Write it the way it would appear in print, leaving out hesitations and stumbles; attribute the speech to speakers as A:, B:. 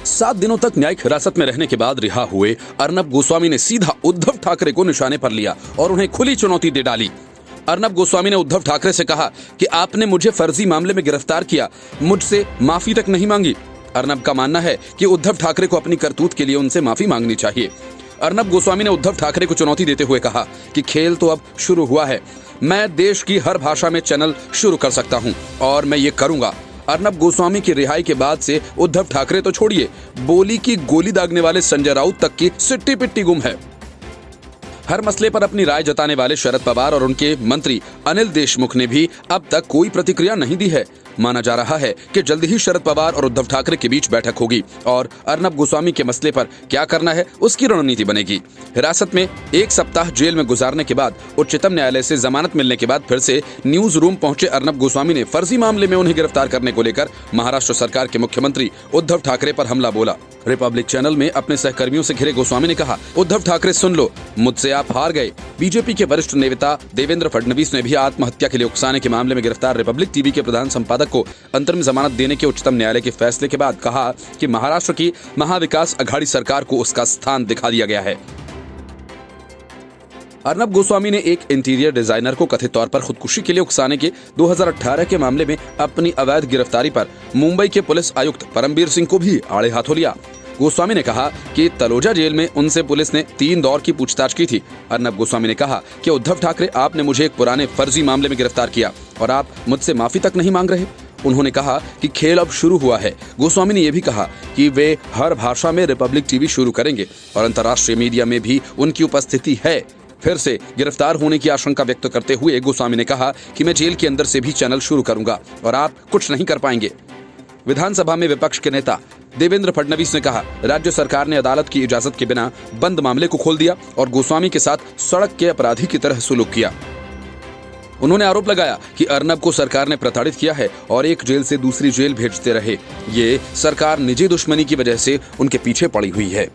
A: 7 दिनों तक न्यायिक हिरासत में रहने के बाद रिहा हुए अर्नब गोस्वामी ने सीधा उद्धव ठाकरे को निशाने पर लिया और उन्हें खुली चुनौती दे डाली। अर्नब गोस्वामी ने उद्धव ठाकरे से कहा कि आपने मुझे फर्जी मामले में गिरफ्तार किया, मुझसे माफी तक नहीं मांगी। अर्नब का मानना है कि उद्धव ठाकरे को अपनी करतूत के लिए उनसे माफी मांगनी चाहिए। अर्नब गोस्वामी ने उद्धव ठाकरे को चुनौती देते हुए कहा कि खेल तो अब शुरू हुआ है, मैं देश की हर भाषा में चैनल शुरू कर सकता हूं और मैं ये करूंगा। अर्नब गोस्वामी की रिहाई के बाद से उद्धव ठाकरे तो छोड़िए, बोली की गोली दागने वाले संजय राउत तक की सिट्टी पिट्टी गुम है। हर मसले पर अपनी राय जताने वाले शरद पवार और उनके मंत्री अनिल देशमुख ने भी अब तक कोई प्रतिक्रिया नहीं दी है। माना जा रहा है कि जल्द ही शरद पवार और उद्धव ठाकरे के बीच बैठक होगी और अर्नब गोस्वामी के मसले पर क्या करना है उसकी रणनीति बनेगी। हिरासत में 1 सप्ताह जेल में गुजारने के बाद उच्चतम न्यायालय से जमानत मिलने के बाद फिर से न्यूज रूम पहुंचे अर्नब गोस्वामी ने फर्जी मामले में उन्हें गिरफ्तार करने को लेकर महाराष्ट्र सरकार के मुख्यमंत्री उद्धव ठाकरे पर हमला बोला। रिपब्लिक चैनल में अपने सहकर्मियों से घिरे गोस्वामी ने कहा, उद्धव ठाकरे सुन लो, मुझसे आप हार गए। बीजेपी के वरिष्ठ नेता देवेंद्र फडणवीस ने भी आत्महत्या के लिए उकसाने के मामले में गिरफ्तार रिपब्लिक टीवी के प्रधान संपादक को अंतरिम जमानत देने के उच्चतम न्यायालय के फैसले के बाद कहा कि महाराष्ट्र की महाविकास अघाड़ी सरकार को उसका स्थान दिखा दिया गया है। अर्नब गोस्वामी ने एक इंटीरियर डिजाइनर को कथित तौर पर खुदकुशी के लिए उकसाने के 2018 के मामले में अपनी अवैध गिरफ्तारी पर मुंबई के पुलिस आयुक्त परमबीर सिंह को भी आड़े हाथों लिया। गोस्वामी ने कहा कि तलोजा जेल में उनसे पुलिस ने 3 दौर की पूछताछ की थी। अर्नब गोस्वामी ने कहा कि उद्धव ठाकरे, आपने मुझे एक पुराने फर्जी मामले में गिरफ्तार किया और आप मुझसे माफी तक नहीं मांग रहे। उन्होंने कहा कि खेल अब शुरू हुआ है। गोस्वामी ने यह भी कहा कि वे हर भाषा में रिपब्लिक टीवी शुरू करेंगे और अंतर्राष्ट्रीय मीडिया में भी उनकी उपस्थिति है। फिर से गिरफ्तार होने की आशंका व्यक्त करते हुए गोस्वामी ने कहा कि मैं जेल के अंदर से भी चैनल शुरू करूंगा और आप कुछ नहीं कर पाएंगे। विधानसभा में विपक्ष के नेता देवेंद्र फडणवीस ने कहा, राज्य सरकार ने अदालत की इजाजत के बिना बंद मामले को खोल दिया और गोस्वामी के साथ सड़क के अपराधी की तरह सुलूक किया। उन्होंने आरोप लगाया कि अर्नब को सरकार ने प्रताड़ित किया है और एक जेल से दूसरी जेल भेजते रहे। ये सरकार निजी दुश्मनी की वजह से उनके पीछे पड़ी हुई है।